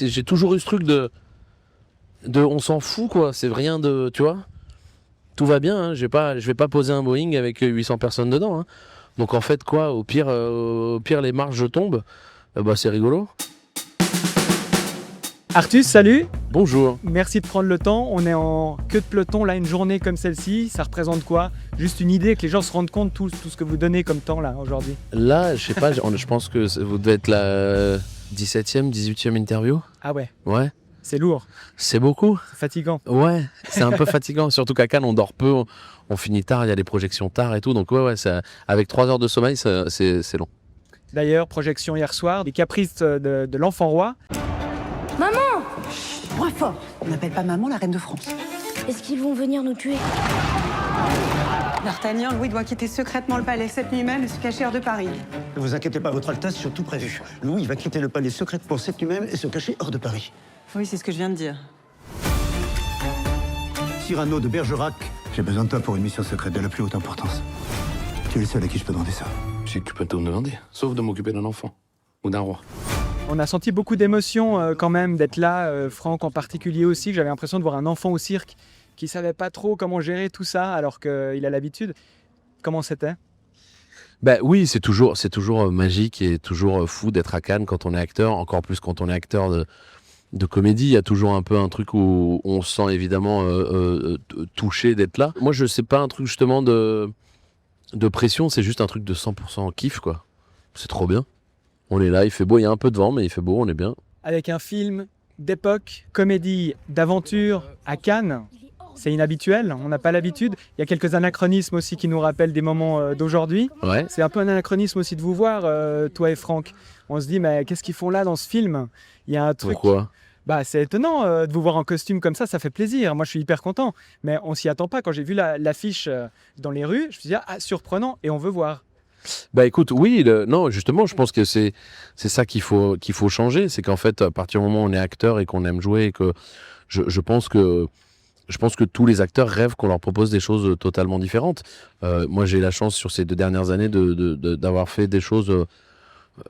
J'ai toujours eu ce truc de on s'en fout quoi, c'est rien de, tu vois, tout va bien, hein, je vais pas poser un Boeing avec 800 personnes dedans, hein. Donc en fait quoi, au pire les marges tombent, bah c'est rigolo. Artus, salut. Bonjour. Merci de prendre le temps. On est en queue de peloton, là, une journée comme celle-ci, ça représente quoi? Juste une idée, que les gens se rendent compte tout ce que vous donnez comme temps là aujourd'hui. Là, je sais pas, je pense que vous devez être la 17e, 18e interview. Ah ouais, Ouais, c'est lourd, c'est beaucoup. c'est fatigant. Ouais, c'est un peu fatigant, surtout qu'à Cannes on dort peu, on finit tard, il y a des projections tard et tout, donc ouais, avec 3 heures de sommeil, c'est long. D'ailleurs, projection hier soir, les caprices de l'enfant roi. Moins fort. On n'appelle pas maman la reine de France. Est-ce qu'ils vont venir nous tuer? D'Artagnan, Louis doit quitter secrètement le palais cette nuit même et se cacher hors de Paris. Ne vous inquiétez pas, Votre Altesse, sur tout prévu. Louis va quitter le palais secrètement cette nuit même et se cacher hors de Paris. Oui, c'est ce que je viens de dire. Cyrano de Bergerac, j'ai besoin de toi pour une mission secrète de la plus haute importance. Tu es le seul à qui je peux demander ça. Si tu peux tout me demander, sauf de m'occuper d'un enfant ou d'un roi. On a senti beaucoup d'émotions quand même d'être là, Franck en particulier aussi. J'avais l'impression de voir un enfant au cirque qui savait pas trop comment gérer tout ça alors qu'il a l'habitude. Comment c'était? Bah oui, c'est toujours magique et toujours fou d'être à Cannes quand on est acteur, encore plus quand on est acteur de comédie. Il y a toujours un peu un truc où on se sent évidemment touché d'être là. Moi, je sais pas un truc justement de pression, c'est juste un truc de 100% kiff quoi. C'est trop bien. On est là, il fait beau, il y a un peu de vent, mais il fait beau, on est bien. Avec un film d'époque, comédie, d'aventure à Cannes, c'est inhabituel, on n'a pas l'habitude. Il y a quelques anachronismes aussi qui nous rappellent des moments d'aujourd'hui. Ouais. C'est un peu un anachronisme aussi de vous voir, toi et Franck. On se dit, mais qu'est-ce qu'ils font là dans ce film? Il y a un truc... Pourquoi? Bah, c'est étonnant de vous voir en costume comme ça fait plaisir. Moi, je suis hyper content. Mais on s'y attend pas. Quand j'ai vu l'affiche dans les rues, je me suis dit, ah, surprenant, et on veut voir. Bah écoute, oui, non, justement, je pense que c'est ça qu'il faut changer. C'est qu'en fait, à partir du moment où on est acteur et qu'on aime jouer, et que je pense que tous les acteurs rêvent qu'on leur propose des choses totalement différentes. Moi, j'ai la chance sur ces 2 dernières années d'avoir fait des choses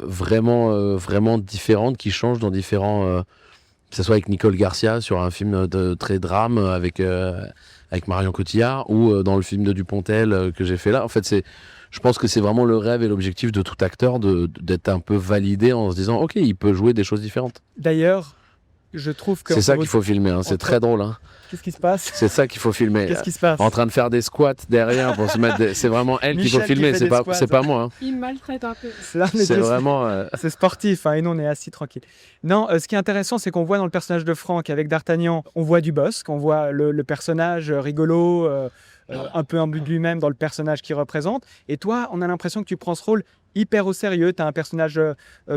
vraiment différentes, qui changent dans différents... que ce soit avec Nicole Garcia sur un film de très drame avec Marion Cotillard, ou dans le film de Dupontel que j'ai fait là. En fait, je pense que c'est vraiment le rêve et l'objectif de tout acteur d'être un peu validé en se disant ok, il peut jouer des choses différentes. D'ailleurs, je trouve que... C'est ça qu'il faut filmer, hein. C'est très drôle. Hein. Qu'est-ce qui se passe? C'est ça qu'il faut filmer. Qu'est-ce qui se passe? En train de faire des squats derrière pour se mettre. C'est vraiment elle qu'il faut Michel qui filmer, fait c'est des pas squats. moi. Hein. Ils me maltraitent un peu. C'est vraiment. C'est sportif, hein, et nous on est assis tranquille. Non, ce qui est intéressant, c'est qu'on voit dans le personnage de Franck avec D'Artagnan, on voit du Bosc, on voit le personnage rigolo, un peu imbu de lui-même dans le personnage qu'il représente. Et toi, on a l'impression que tu prends ce rôle hyper au sérieux. Tu as un personnage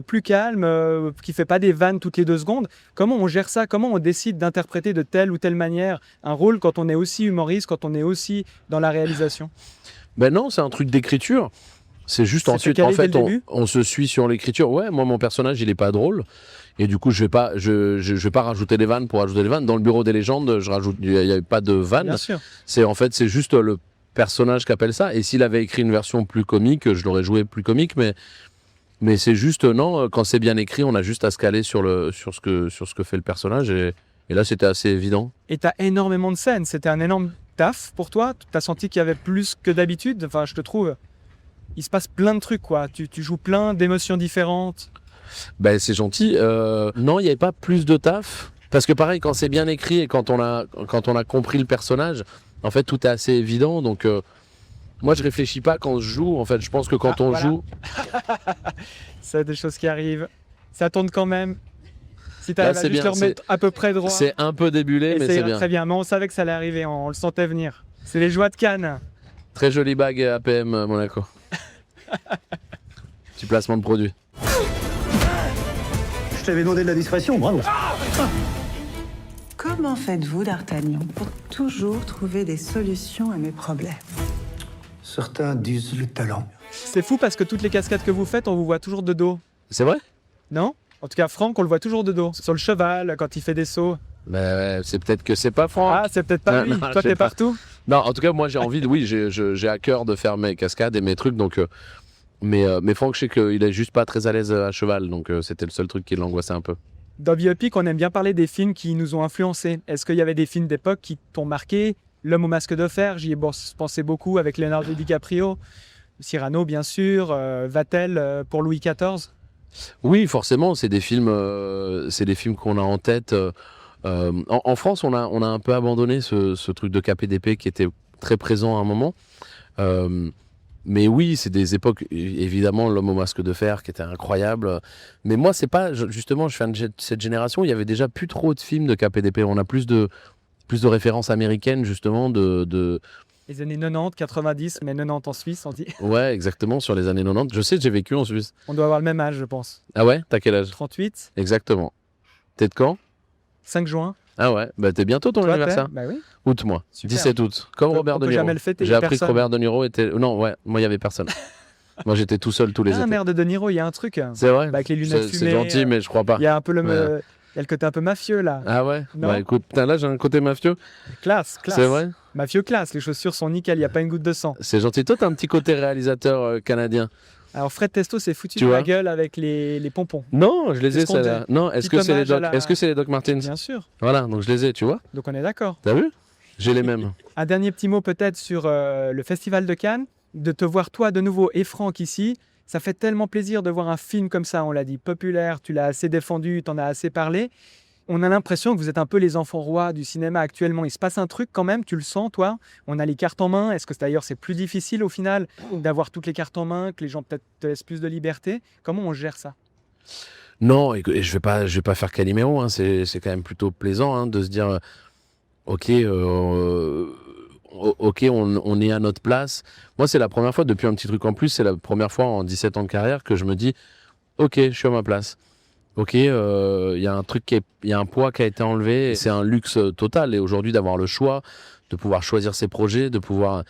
plus calme, qui fait pas des vannes toutes les 2 secondes. Comment on gère ça? Comment on décide d'interpréter de telle ou telle manière un rôle quand on est aussi humoriste, quand on est aussi dans la réalisation? Ben non, c'est un truc d'écriture. C'est juste ensuite, calé en fait, dès le début on se suit sur l'écriture. Ouais, moi, mon personnage, il est pas drôle. Et du coup, je vais pas rajouter des vannes pour rajouter des vannes. Dans le bureau des légendes, il n'y avait pas de vannes. Bien sûr. C'est juste le personnage qui appelle ça. Et s'il avait écrit une version plus comique, je l'aurais joué plus comique. Mais c'est juste, non, quand c'est bien écrit, on a juste à se caler sur ce que fait le personnage. Et là, c'était assez évident. Et tu as énormément de scènes. C'était un énorme taf pour toi. Tu as senti qu'il y avait plus que d'habitude. Enfin, je te trouve, il se passe plein de trucs, quoi. Tu joues plein d'émotions différentes. Ben, c'est gentil. Non, il n'y avait pas plus de taf. Parce que pareil, quand c'est bien écrit et quand on a compris le personnage, en fait, tout est assez évident. Donc, moi, je réfléchis pas quand je joue. En fait, je pense que quand on joue... C'est des choses qui arrivent. Ça tourne quand même. Si tu Là, arrives à c'est juste bien, le remettre à peu près droit. C'est un peu débulé, et mais ça c'est ira bien. très bien. Mais on savait que ça allait arriver. On le sentait venir. C'est les joies de Cannes. Très jolie bague APM Monaco. Petit placement de produit. Je t'avais demandé de la discrétion, bravo. Comment faites-vous, D'Artagnan, pour toujours trouver des solutions à mes problèmes? Certains disent le talent. C'est fou parce que toutes les cascades que vous faites, on vous voit toujours de dos. C'est vrai? Non? En tout cas, Franck, on le voit toujours de dos. Sur le cheval, quand il fait des sauts. Ben, c'est peut-être que c'est pas Franck. Ah, c'est peut-être pas lui. Non, Toi, je sais t'es pas. partout. Non, en tout cas, moi, j'ai envie de... Oui, j'ai à cœur de faire mes cascades et mes trucs, donc... mais Franck, je sais qu'il est juste pas très à l'aise à cheval, donc c'était le seul truc qui l'angoissait un peu. Dans Biopic, on aime bien parler des films qui nous ont influencés. Est-ce qu'il y avait des films d'époque qui t'ont marqué? L'Homme au masque de fer, j'y ai pensé beaucoup avec Leonardo DiCaprio. Cyrano, bien sûr. Vatel pour Louis XIV. Oui, forcément, c'est des films qu'on a en tête. En France, on a un peu abandonné ce truc de KPDP qui était très présent à un moment. Mais oui, c'est des époques, évidemment, L'Homme au masque de fer qui était incroyable. Mais moi, c'est pas, justement, je suis de cette génération, il y avait déjà plus trop de films de KPDP. On a plus de références américaines, justement, Les années 90, 90, mais 90 en Suisse, on dit. Ouais, exactement, sur les années 90. Je sais que j'ai vécu en Suisse. On doit avoir le même âge, je pense. Ah ouais? T'as quel âge? 38, Exactement. T'es de quand? 5 juin. Ah ouais, bah t'es bientôt ton Toi, anniversaire. Bah oui. Août, moi. Super. 17 août. Comme Robert On De peut Niro. jamais le fêter, J'ai y a appris que personne. Robert De Niro était... Non, ouais, moi, il y avait personne. Moi, j'étais tout seul tous les Ah, étés. merde de Niro, il y a un truc. C'est vrai? Bah, avec les lunettes C'est fumées. gentil, mais je crois pas. Il y a un peu Ouais. il y a le côté un peu mafieux, là. Ah ouais? Non. Bah écoute, putain, là, j'ai un côté mafieux. Classe. C'est vrai? Mafieux classe. Les chaussures sont nickel, il n'y a pas une goutte de sang. C'est gentil. Toi, t'as un petit côté réalisateur canadien. Alors, Fred Testo s'est foutu Tu de vois la gueule avec les pompons. Non, je les ai, Qu'est-ce qu'on celles-là. Non, est-ce que Petit c'est les hommage à Doc... la- Est-ce que c'est les Doc Martens? Bien sûr. Voilà, donc je les ai, tu vois? Donc, on est d'accord. T'as vu? J'ai les mêmes. Un dernier petit mot peut-être sur le Festival de Cannes. De te voir toi de nouveau et Franck ici, ça fait tellement plaisir de voir un film comme ça, on l'a dit, populaire, tu l'as assez défendu, tu en as assez parlé. On a l'impression que vous êtes un peu les enfants rois du cinéma actuellement. Il se passe un truc quand même, tu le sens toi? On a les cartes en main. Est-ce que d'ailleurs c'est plus difficile au final d'avoir toutes les cartes en main, que les gens peut-être te laissent plus de liberté? Comment on gère ça? Non, et je vais pas faire Calimero, hein. C'est quand même plutôt plaisant, hein, de se dire, ok, ok, on est à notre place. Moi, c'est la première fois, depuis un petit truc en plus, c'est la première fois en 17 ans de carrière que je me dis, ok, je suis à ma place. Ok, il y a un truc il y a un poids qui a été enlevé. Et c'est un luxe total. Et aujourd'hui, d'avoir le choix, de pouvoir choisir ses projets, de pouvoir,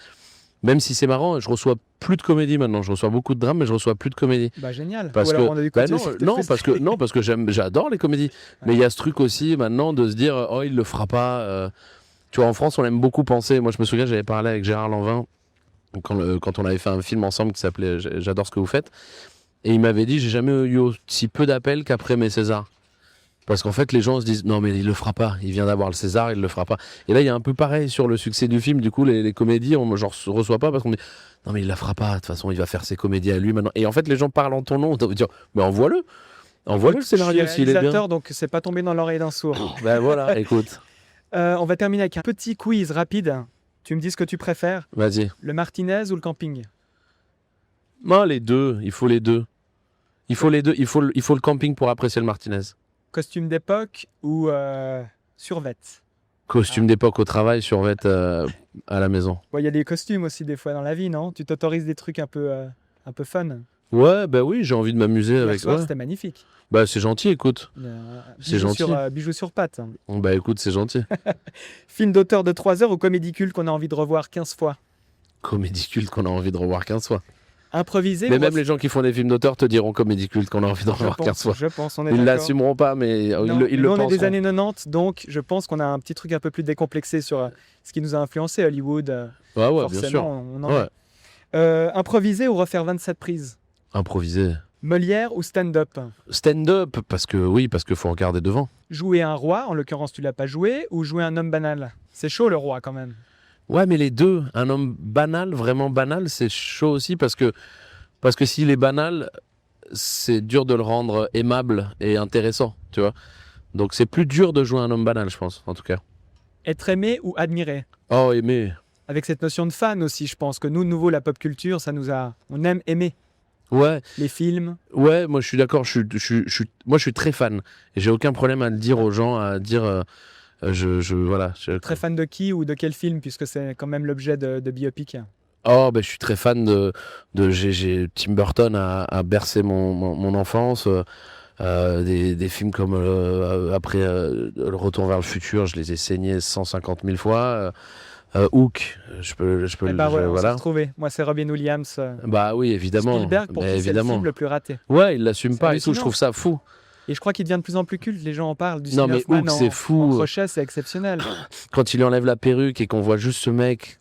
même si c'est marrant, je reçois plus de comédie maintenant. Je reçois beaucoup de drames, mais je reçois plus de comédie. Bah génial. Parce Ou alors que on a vu bah que non, tu étais non, frustré. parce que j'adore les comédies. Mais il y a ce truc aussi maintenant de se dire, oh, il le fera pas. Tu vois, en France, on aime beaucoup penser. Moi, je me souviens, j'avais parlé avec Gérard Lanvin quand on avait fait un film ensemble qui s'appelait J'adore ce que vous faites. Et il m'avait dit, j'ai jamais eu aussi peu d'appels qu'après mes Césars. Parce qu'en fait, les gens se disent, non, mais il le fera pas. Il vient d'avoir le César, il le fera pas. Et là, il y a un peu pareil sur le succès du film. Du coup, les comédies, on genre se reçoit pas parce qu'on dit, non, mais il la fera pas. De toute façon, il va faire ses comédies à lui maintenant. Et en fait, les gens parlent en ton nom. On doit dire, mais envoie-le. Envoie-le le scénario Je suis s'il est bien. réalisateur, donc c'est pas tombé dans l'oreille d'un sourd. Ben voilà, écoute. On va terminer avec un petit quiz rapide. Tu me dis ce que tu préfères, Vas-y. le Martinez ou le camping? Non, les deux. Il faut les deux. Il faut les deux. Il faut le camping pour apprécier le Martinez. Costume d'époque ou survêt? Costume d'époque au travail, survêt à la maison. Bon, il y a des costumes aussi des fois dans la vie, non? Tu t'autorises des trucs un peu fun. Ouais, bah oui, j'ai envie de m'amuser Hier avec. soir, Ouais. c'était magnifique. Bah c'est gentil, écoute. C'est gentil. Bijoux sur pattes. Bah écoute, c'est gentil. Film d'auteur de 3 heures ou comédie culte qu'on a envie de revoir 15 fois? Comédie culte qu'on a envie de revoir 15 fois. Improvisé Mais ou même les gens qui font des films d'auteur te diront comédie culte qu'on a envie de revoir 15 fois. Je pense, on est Ils d'accord. l'assumeront pas, mais Non, ils nous, le on est penseront. des années 90, donc je pense qu'on a un petit truc un peu plus décomplexé sur ce qui nous a influencé, Hollywood. Ouais, ouais, Forcément, bien sûr. on en Ouais. est. Improviser ou refaire 27 prises? Improviser. Molière ou stand-up? Stand-up, parce que faut regarder devant. Jouer un roi, en l'occurrence tu l'as pas joué, ou jouer un homme banal? C'est chaud le roi quand même. Ouais, mais les deux. Un homme banal, vraiment banal, c'est chaud aussi parce que s'il est banal, c'est dur de le rendre aimable et intéressant, tu vois. Donc c'est plus dur de jouer un homme banal, je pense, en tout cas. Être aimé ou admiré? Oh, aimer. Avec cette notion de fan aussi, je pense que nous, de nouveau, la pop culture, on aime aimer Ouais, les films. ouais, moi je suis d'accord. Moi je suis très fan et j'ai aucun problème à le dire aux gens, à dire, voilà. Très fan de qui ou de quel film, puisque c'est quand même l'objet de biopic. Oh, ben je suis très fan de Tim Burton a bercé mon enfance. Des films comme après Le Retour vers le futur, je les ai saignés 150 000 fois. Hook, je peux Et bah voilà, on s'est voilà. retrouvés. Moi, c'est Robin Williams. Bah oui, évidemment. Spielberg, pour Mais qui c'est le évidemment. film le plus raté. Ouais, il l'assume C'est pas et tout. Je hallucinant. trouve ça fou. Et je crois qu'il devient de plus en plus culte. Les gens en parlent. Du Non, mais Hook, c'est fou. En crochet, c'est exceptionnel. Quand il lui enlève la perruque et qu'on voit juste ce mec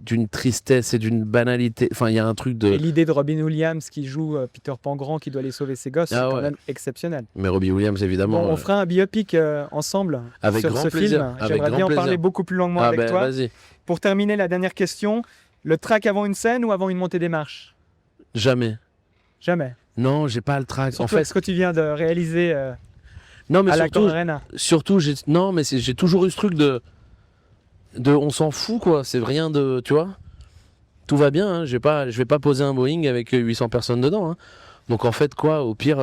d'une tristesse et d'une banalité. Enfin, il y a un truc Et de. l'idée de Robin Williams qui joue Peter Pan grand qui doit aller sauver ses gosses, Ah c'est quand ouais. même exceptionnel. Mais Robbie Williams, évidemment. Bon, on fera un biopic ensemble Avec sur grand ce plaisir, film. avec J'aimerais grand bien en plaisir. parler beaucoup plus longuement Ah avec ben, toi. vas-y. Pour terminer, la dernière question, le track avant une scène ou avant une montée des marches? Jamais. Jamais. Non, j'ai pas le track. Surtout En fait, avec ce que tu viens de réaliser non, mais à la surtout, Arena. surtout, non, mais j'ai toujours eu ce truc de, on s'en fout quoi. C'est rien de, tu vois. Tout va bien. Hein, je vais pas poser un Boeing avec 800 personnes dedans. Hein. Donc en fait quoi, au pire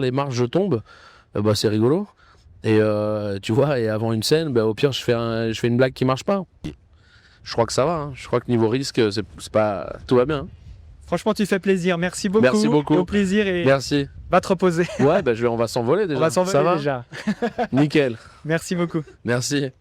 les marches je tombe, bah c'est rigolo. Et tu vois, et avant une scène, bah, au pire je fais une blague qui marche pas. Je crois que ça va. Hein. Je crois que niveau risque, c'est pas, tout va bien. Hein. Franchement, tu fais plaisir. Merci beaucoup. Merci beaucoup. Et au plaisir et Merci. va te reposer. Ouais, bah on va s'envoler déjà. On va Ça s'envoler va déjà. Nickel. Merci beaucoup. Merci.